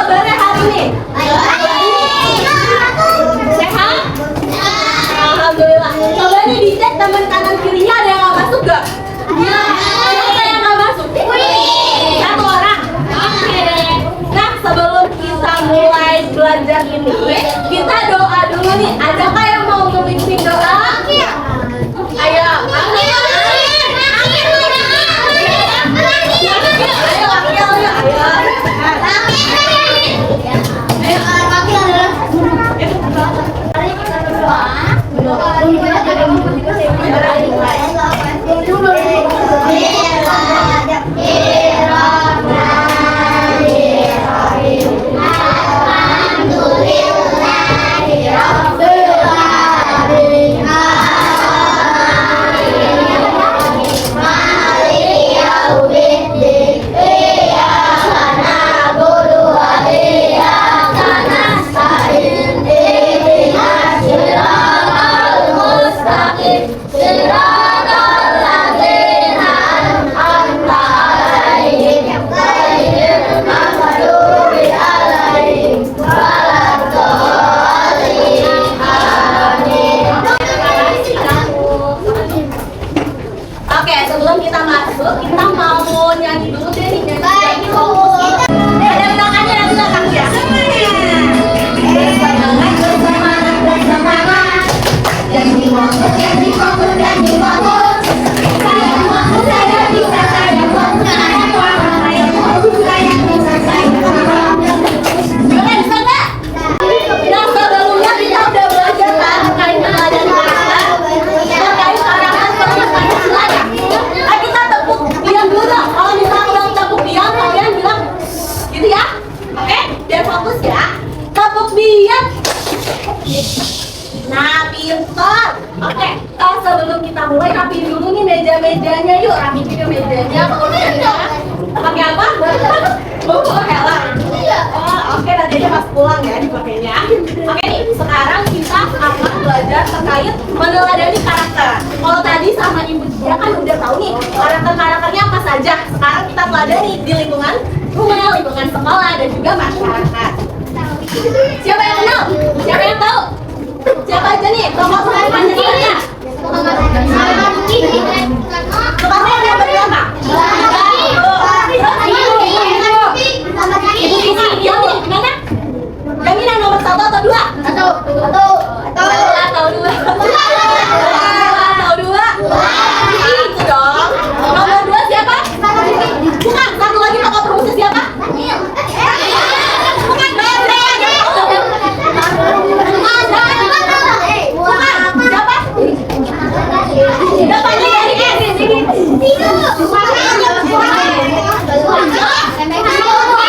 kabarnya hari ini? Sehat? Alhamdulillah. Coba nih dicek teman kanan kirinya ada yang nggak masuk gak? Ya. Siapa yang nggak masuk? Satu orang. Oke. Nah, sebelum kita mulai belajar ini, kita doa dulu nih. Adakah yang mau memimpin doa? Ayo. Oke, sebelum kita masuk, kita mau nyanyi dulu deh nih. Nyanyi dulu. Ada undangannya yang belakang ya. Bersemangat, bersemangat, bersemangat. Janji bangun, janji bangun, janji bangun. Saya mampu, saya bisa, saya mampu, saya mampu, saya mampu, saya bisa, saya mampu. Kalian bisa nggak? Nah, sebelumnya kita udah belajar kan terkait nama dan karakter, terkait karakter sama Pancasila ya. Ayo kita tepuk diam dulu dong. Kalau misalnya udah tepuk diam, kalian bilang gitu ya. Oke, biar fokus ya. Tepuk diam. Nah, pintar. Oke, sebelum kita mulai rapiin dulu nih meja-mejanya yuk. Rapiin juga mejanya. Kalau misalnya pakai apa? Buku helm. Oke, nanti aja pas pulang ya dipakainya. Oke nih, sekarang kita akan belajar terkait meneladani karakter. Kalau tadi sama Ibu Cia kan udah tahu nih karakter-karakternya apa saja. Sekarang kita teladani di lingkungan rumah, lingkungan sekolah, dan juga masyarakat. Siapa yang kenal? Siapa yang tahu? Siapa aja nih? Tokoh-tokoh Pancasila. Tokohnya yang berapa? Ibu Visi, yang ini mana? Yang ini yang nomor 1 atau 2? Atau 2? Atau 2? Itu dong. Nomor 2 siapa? Bukan, satu lagi tokoh perumusnya siapa? Bukan, bukan, siapa? Depannya dari sini.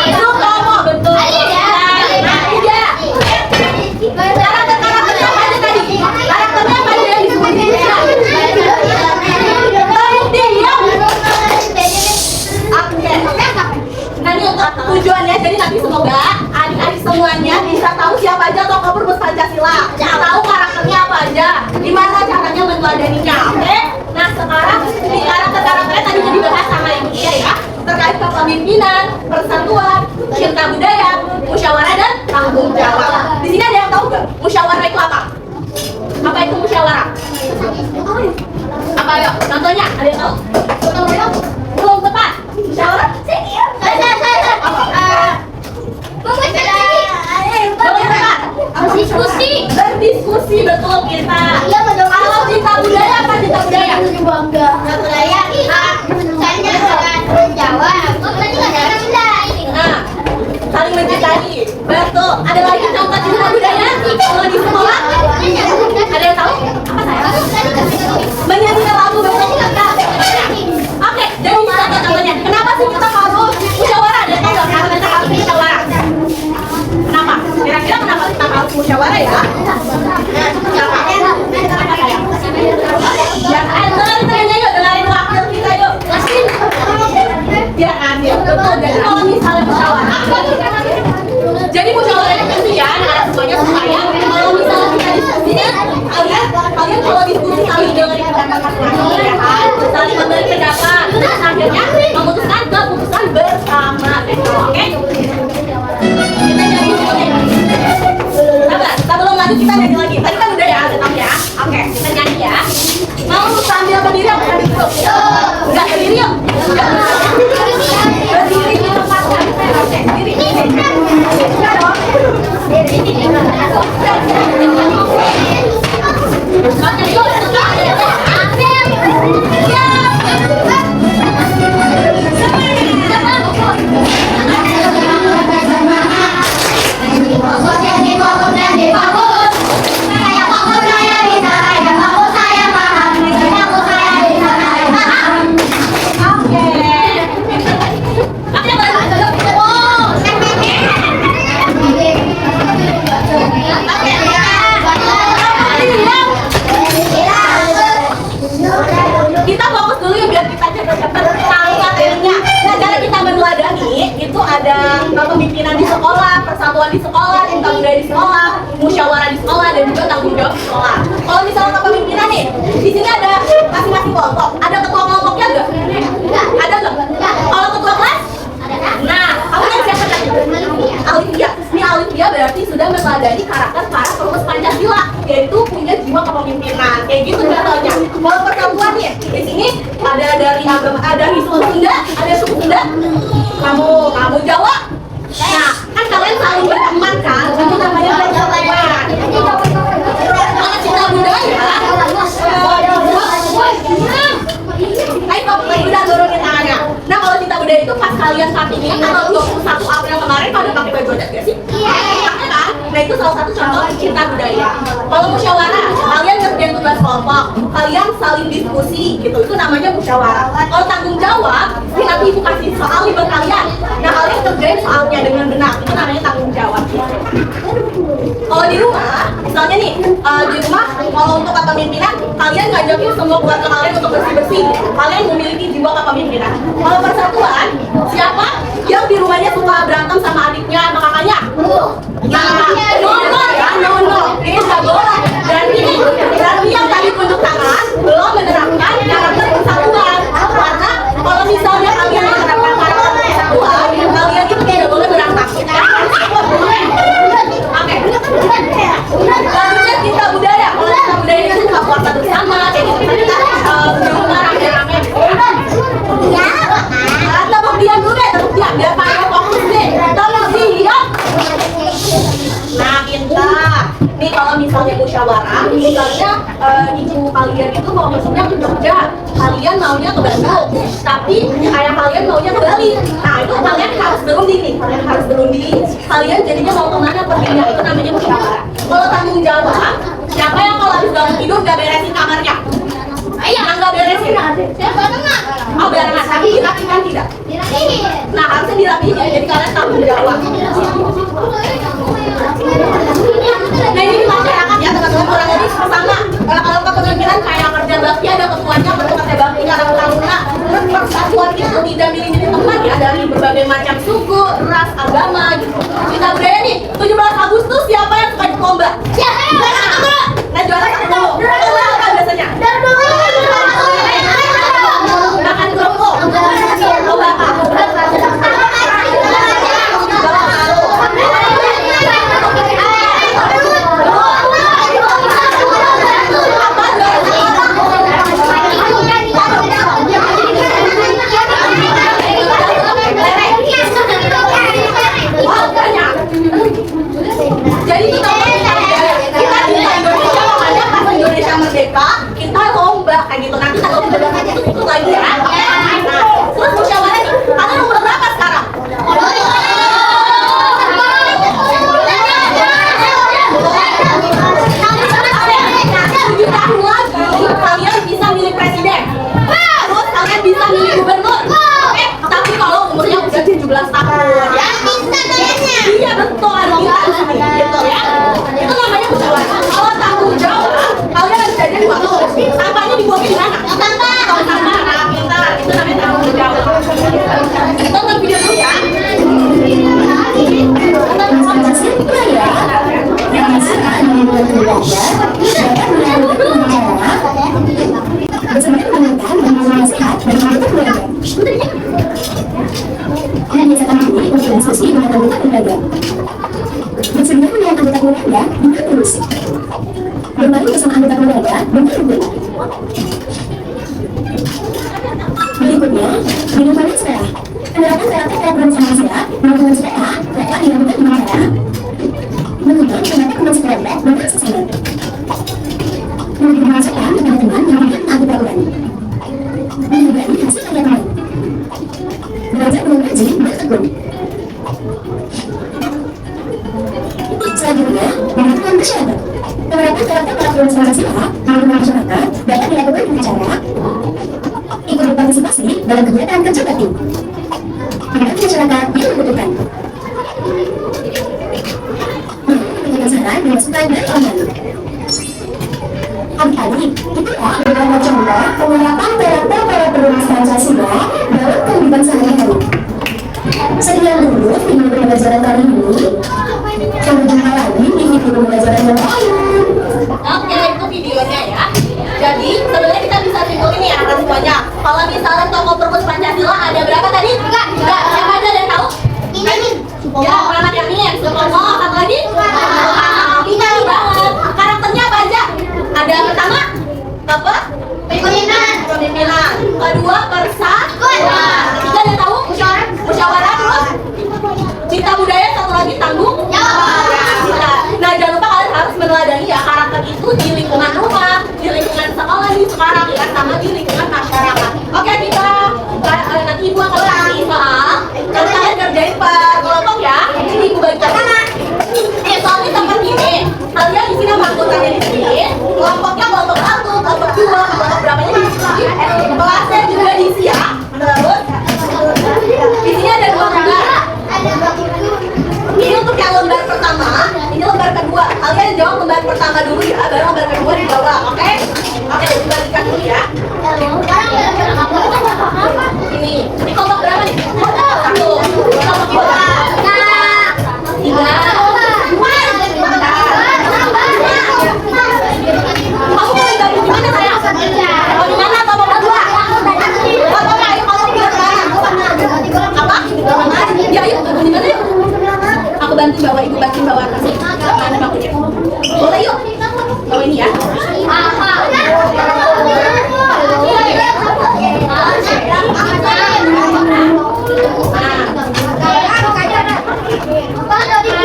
Itu kamu, betul. Karakternya apa aja tadi? Karakternya apa aja yang disebutin? Diam. Oke. Nah ini untuk tujuannya, jadi nanti semoga adik-adik semuanya bisa tahu siapa aja tokoh perumus Pancasila, tahu karakternya apa aja, gimana caranya meneladaninya. Oke? Nah sekarang di karakternya tadi udah dibahas sama Ibu Cia ya, terkait kepemimpinan, persatuan, cinta budaya, musyawarah dan tanggung jawab. Di sini ada yang tahu nggak musyawarah itu apa? Apa itu musyawarah? Apa ya? Contohnya ada yang tahu? Belum tepat. Musyawarah? Berdiskusi, betul kita. Kalau cinta budaya apa cinta budaya? Bangga. Budaya misalnya dengan jawab. Nah, saling mencintai. Betul. Ada lagi contoh cinta budaya kalau di sekolah? Ada yang tahu? Apa saya? Menyanyikan lagu betul. Oke, jadi contoh-contohnya. Kenapa sih kita harus musyawarah? Ada tahu nggak kenapa kita harus musyawarah? Kenapa? Kira-kira kenapa kita harus musyawarah ya? Yang dengerin yuk, dengerin wakil kita yuk. Ya kan, ya betul. Jadi kalau misalnya musyawarah, jadi musyawarah itu penting ya, anak-anak semuanya supaya kalau misalnya kita diskusi nih, kalian kalau diskusi saling dengerin pendapat masing-masing ya kan, saling memberi pendapat, terus akhirnya memutuskan keputusan bersama, oke? Kita fokus dulu ya biar kita cepet-cepet tahu materinya. Nah, cara kita meneladani itu ada kepemimpinan di sekolah, persatuan di sekolah, cinta budaya di sekolah, musyawarah di sekolah, dan juga tanggung jawab di sekolah. Kalau misalnya kepemimpinan nih, di sini ada masing-masing kelompok. Ada ketua kelompoknya nggak? Ada nggak? Kalau ketua kelas? Nah, kamu kan siapa tadi? Alifia. Ini Alifia berarti sudah meneladani karakter para perumus Pancasila, yaitu punya jiwa kepemimpinan. Kayak gitu contohnya. Kalau persatuan nih, di sini ada dari agama, ada suku Sunda, ada suku Sunda. Kamu Jawa. Nah, kan kalian saling berteman kan? Itu namanya persatuan. Kalau cinta budaya, ayo udah turunin tangannya. Nah, kalau cinta budaya itu pas kalian saat ini tanggal 21 April kemarin pada pakai baju adat gak sih? Iya kan? Nah, itu salah satu contoh cinta budaya. Kalau musyawarah, kalian ngerjain tugas kelompok, kalian saling diskusi gitu, itu namanya musyawarah. Kalau tanggung jawab, nanti ibu kasih soal nih buat kalian. Nah, kalian kerjain soalnya dengan benar, itu namanya tanggung jawab. Kalau di rumah, misalnya nih, di rumah kalau untuk kepemimpinan, kalian ngajakin semua keluarga kalian untuk bersih-bersih. Kalian memiliki jiwa kepemimpinan. Kalau persatuan, siapa yang di rumahnya suka berantem sama adiknya sama kakaknya? Nah, no. Ini nggak boleh. Berarti yang tadi tunjuk tangan belum menerapkan karakter persatuan. Karena kalau misalnya kalian menerapkan karakter persatuan, kalian itu tidak boleh berantak. Oke. Selanjutnya cinta budaya. Kalau cinta budaya itu suka puasa bersama, kayak gitu. Kita di rumah rame-rame. Tepuk diam dulu deh, tepuk diam. Biar kalian fokus deh. Tolong diam. Nah, pintar. Nih kalau misalnya musyawarah, misalnya ibu kalian itu mau maksudnya ke Jogja, kalian maunya ke Bandung, tapi ayah kalian maunya ke Bali. Nah, itu kalian harus berunding nih, kalian jadinya mau kemana perginya, itu namanya musyawarah. Kalau tanggung jawab, siapa yang kalau habis bangun tidur gak beresin kamarnya? Yang gak beresin? Oh, barengan, tapi dirapikan tidak? Nah, harusnya dirapiin ya, jadi kalian tanggung jawab. Nah, ini di masyarakat ya, teman-teman, kurang lebih sama. Kalau kepemimpinan kayak kerja bakti ada ketuanya, kerja bakti karang taruna. Terus persatuan itu tidak milih-milih teman ya, dari berbagai macam suku, ras, agama gitu. Kita budaya nih, 17 Agustus siapa yang suka ikut lomba? Nah, juara satu. Lomba apa biasanya? Makan kerupuk. Lomba apa? Jadi kita di Indonesia, makanya pas Indonesia merdeka kita lomba kayak gitu. Nanti kalau kita dapat itu ikut lagi ya. Nah, terus musyawarah nih, kalian umur berapa sekarang? 7 tahun lagi kalian bisa milih presiden. Terus kalian bisa milih gubernur. Tapi kalau umurnya udah 17 tahun ya. Iya betul, kita gitu ya. Itu namanya musyawarah. Kalau tanggung jawab, kalian harus jadi di waktu. Sampahnya dibuang di mana? Tong sampah. Nah, pintar. Itu namanya tanggung jawab. Tonton video dulu ya. Dan biasakan ini untuk diskusi dengan anggota keluarga. Bersedia melihat anggota keluarga dengan terus. Bermain bersama anggota keluarga dengan rumah. Berikutnya, minuman sekolah. Penerapan karakter peraturan sekolah, lingkungan sekolah, dapat dilakukan dengan cara mengubah penerapan sekolah masyarakat. Penerapan karakter peraturan Pancasila melalui masyarakat dapat dilakukan dengan cara ikut berpartisipasi dalam kegiatan kerja bakti. Pendapat masyarakat yang membutuhkan. Memberikan saran dan masukan dari online. Adik-adik, itulah beberapa contoh penerapan karakter peraturan Pancasila dalam kehidupan sehari-hari. Sekian dulu video pembelajaran kali ini. Sampai jumpa lagi di video pembelajaran yang lain. Oke, itu videonya ya. Jadi sebenarnya kita bisa simpulin ya semuanya. Kalau misalnya tokoh perpus Pancasila ada berapa tadi? Enggak. Siapa aja ada yang tahu? Ini. Ya, Muhammad Yamin, Supomo, apa lagi? Pintar banget. Karakternya apa aja? Ada yang pertama apa? Pemimpinan. Kedua persatuan. Ketiga ada yang tahu? Musyawarah. Terus cinta budaya, satu lagi tanggung jawab. Nah, jangan lupa kalian harus meneladani ya karakter itu di lingkungan rumah, di lingkungan sekolah di sekarang ya, sama di lingkungan masyarakat. Oke, kita nanti ibu akan kasih soal dan kalian kerjain per kelompok ya. Ini ibu bagikan mana? Soalnya seperti ini. Kalian di sini anggotanya di sini. Kelompoknya kelompok 1, kelompok 2, kelompok berapanya di sini. Kelasnya juga diisi ya. Terus di sini ada 2 lembar. Ini untuk yang lembar pertama, ini lembar kedua. Kalian jawab lembar pertama dulu ya, baru lembar kedua di bawah, oke? Oke, dibagikan dulu ya. Ini kelompok berapa nih? 1, kelompok 2, 3, kamu mau dibagi di mana sayang? Oh, di mana kelompok kedua? Kelompok ayo kelompok kedua. Apa? Ya yuk, di mana yuk? Aku bantu bawa, ibu bantu bawa kasih. Mana bakunya? Boleh yuk. Bawa ini ya.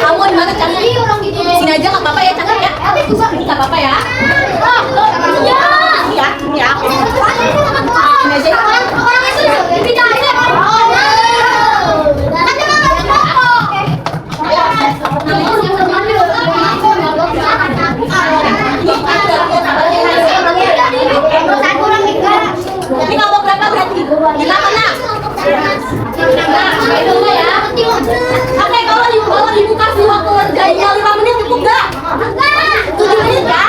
Kamu di mana Cang? Sini aja nggak apa-apa ya Cang ya? Ini nggak apa-apa ya? Ini ya, ini ya. Sini aja. Ini kelompok berapa berarti? 5 mana? 5 ya. Oke, kalau ibu kasih waktu kerjanya 5 menit cukup nggak? 7 menit ya?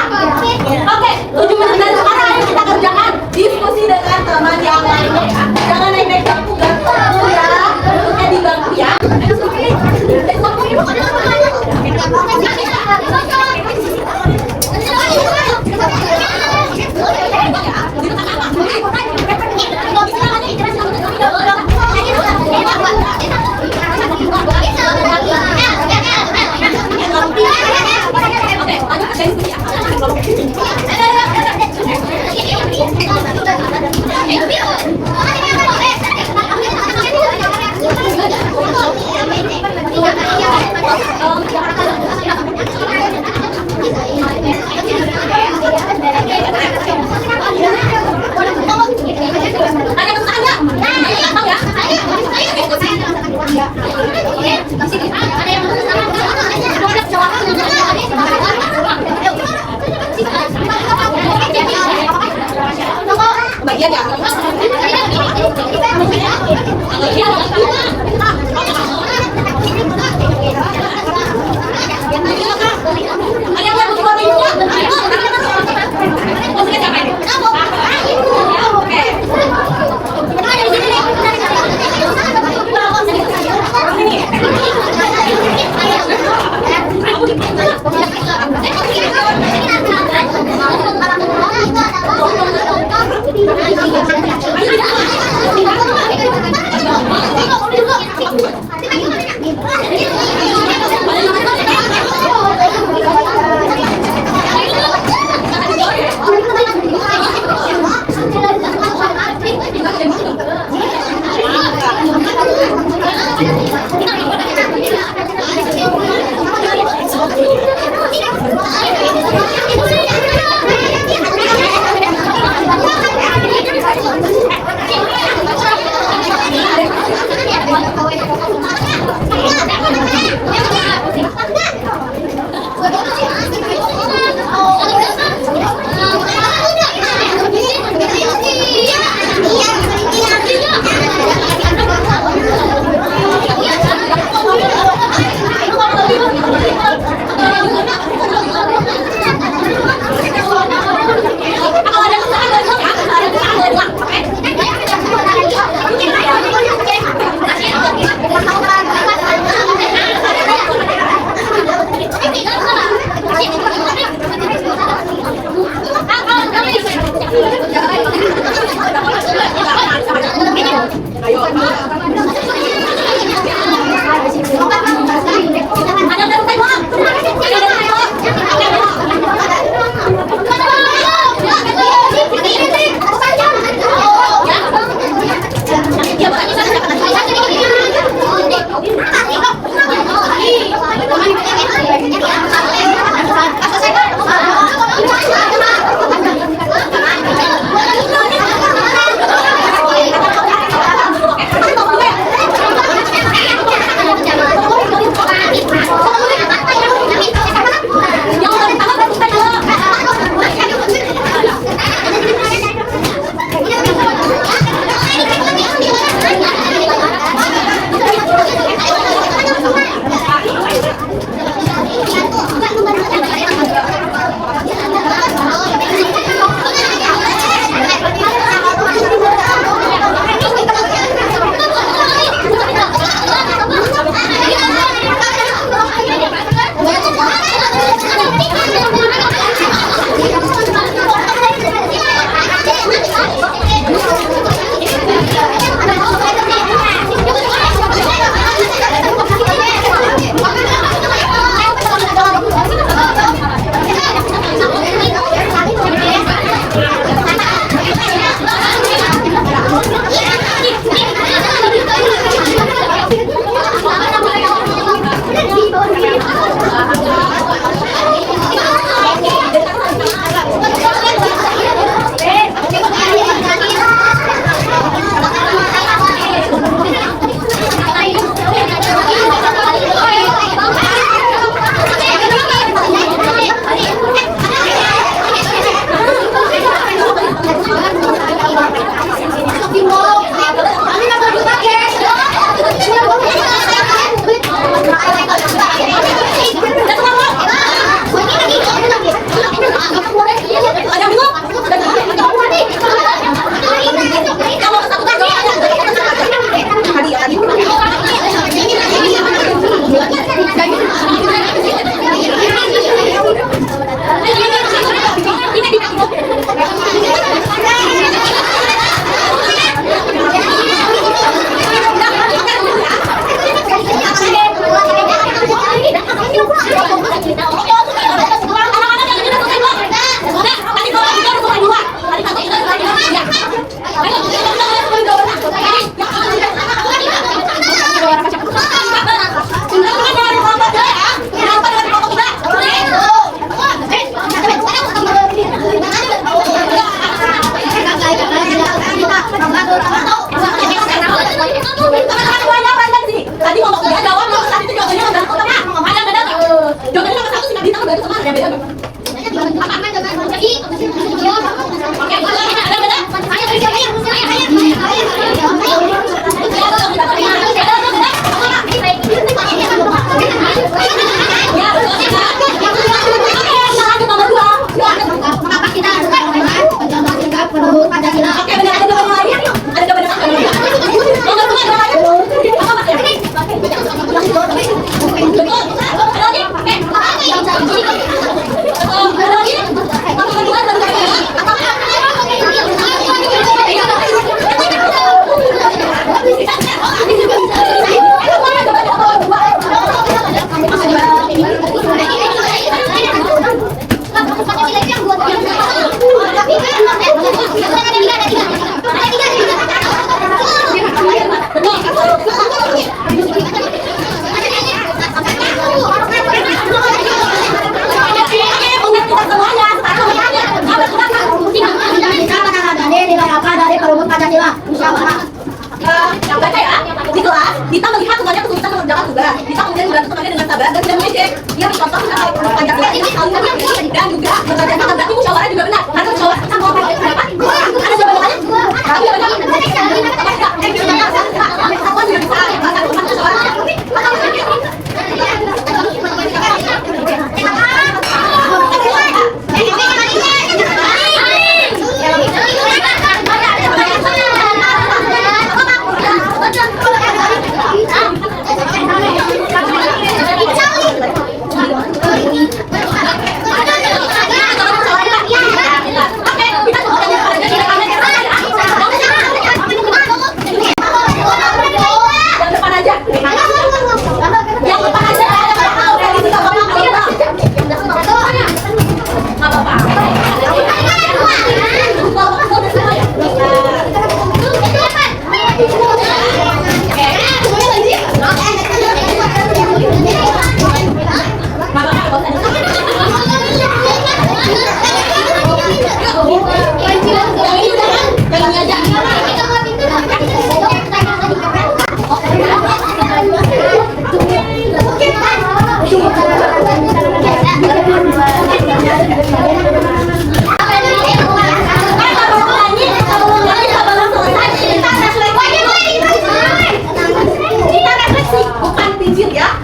Oke, 7 menit dari sekarang ayo kita kerjakan diskusi dengan teman yang lainnya ya. Jangan naik-naik bangku, bangku ya. Duduknya di bangku ya. Dita melihat temannya kesulitan mengerjakan tugas. Dita kemudian membantu temannya dengan sabar dan tidak mengejek. Ia mencontoh Pancasila ini dan juga mengerjakan berarti musyawarah juga benar. Karena musyawarah sama orang dapat. Ada jawabannya?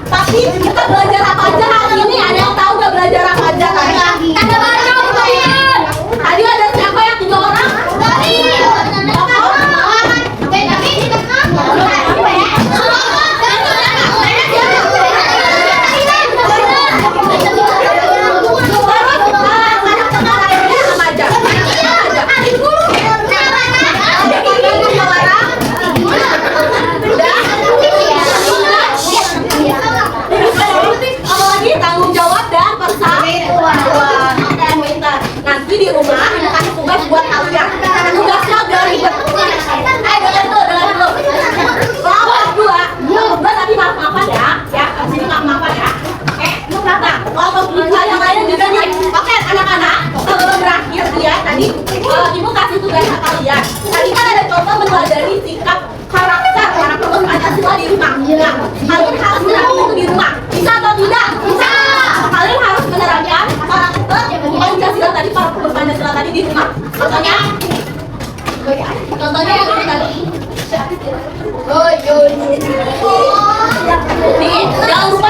Tapi kita belajar apa aja hari ini? Ada yang tahu nggak belajar apa aja kan? Tadi ada siapa yang 3 orang? Ibu kasih tugas kalian. Tadi kan ada contoh meneladani sikap karakter Pancasila di rumah. Nah, kalian harus menerapkan itu di rumah. Bisa atau tidak? Bisa. Kalian harus menerapkan karakter Pancasila tadi, para pemeluk Pancasila tadi di rumah. Contohnya yang ini tadi. Nih, jangan lupa